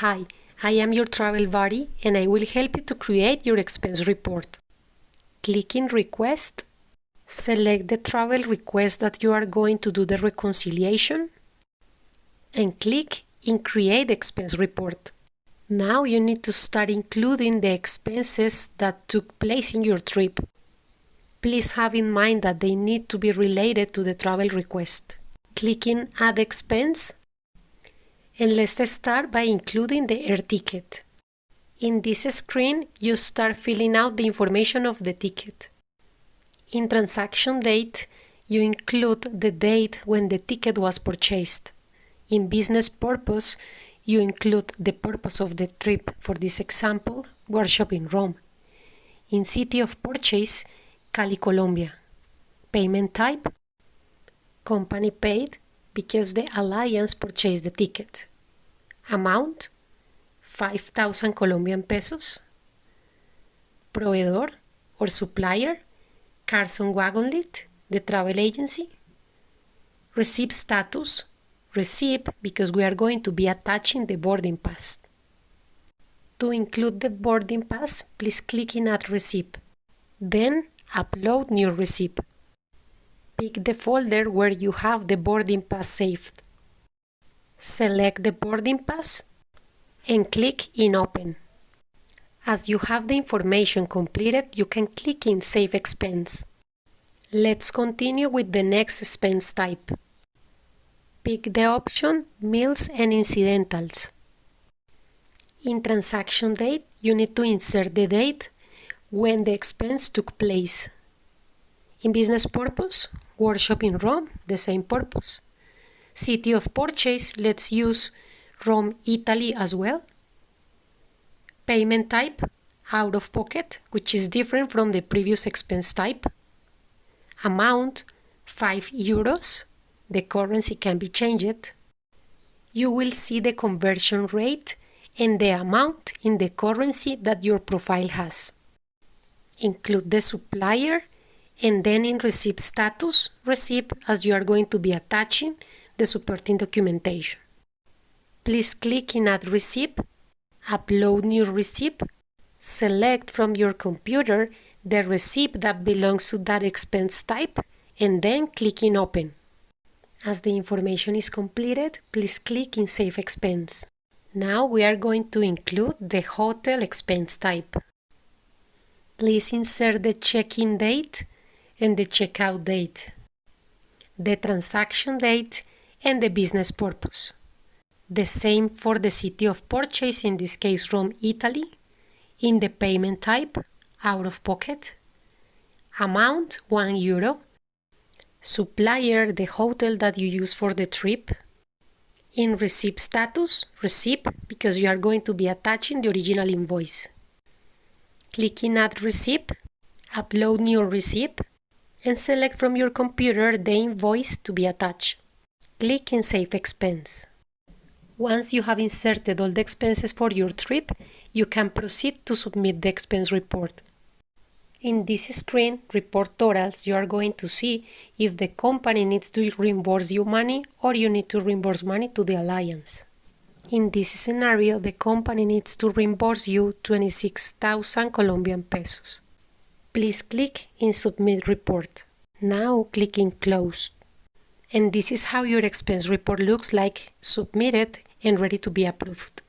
Hi, I am your travel buddy and I will help you to create your expense report. Click in Request, select the travel request that you are going to do the reconciliation, and click in Create Expense Report. Now you need to start including the expenses that took place in your trip. Please have in mind that they need to be related to the travel request. Click in Add Expense, and let's start by including the air ticket. In this screen, you start filling out the information of the ticket. In transaction date, you include the date when the ticket was purchased. In business purpose, you include the purpose of the trip. For this example, workshop in Rome. In city of purchase, Cali, Colombia. Payment type, company paid because the alliance purchased the ticket. Amount, 5,000 Colombian pesos. Proveedor or supplier, Carson Wagonlit, the travel agency. Receipt status, receipt because we are going to be attaching the boarding pass. To include the boarding pass, please click in Add Receipt. Then upload new receipt. Pick the folder where you have the boarding pass saved. Select the boarding pass and click in Open. As you have the information completed, you can click in Save Expense. Let's continue with the next expense type. Pick the option Meals and Incidentals. In transaction date, you need to insert the date when the expense took place. In business purpose, workshop in Rome, the same purpose. City of purchase, let's use Rome, Italy as well. Payment type, out of pocket, which is different from the previous expense type. Amount, 5 euros. The currency can be changed. You will see the conversion rate and the amount in the currency that your profile has. Include the supplier, and then in receipt status, receipt as you are going to be attaching the supporting documentation. Please click in Add Receipt, upload new receipt, select from your computer the receipt that belongs to that expense type, and then click in Open. As the information is completed, please click in Save Expense. Now we are going to include the hotel expense type. Please insert the check-in date and the checkout date, the transaction date, and the business purpose. The same for the city of purchase, in this case Rome, Italy. In the payment type, out of pocket. Amount, 1 euro. Supplier, the hotel that you use for the trip. In receipt status, receipt because you are going to be attaching the original invoice. Click in Add Receipt, upload new receipt, and select from your computer the invoice to be attached. Click in Save Expense. Once you have inserted all the expenses for your trip, you can proceed to submit the expense report. In this screen, Report Totals, you are going to see if the company needs to reimburse you money or you need to reimburse money to the alliance. In this scenario, the company needs to reimburse you 26,000 Colombian pesos. Please click in Submit Report. Now click in Close. And this is how your expense report looks like, submitted and ready to be approved.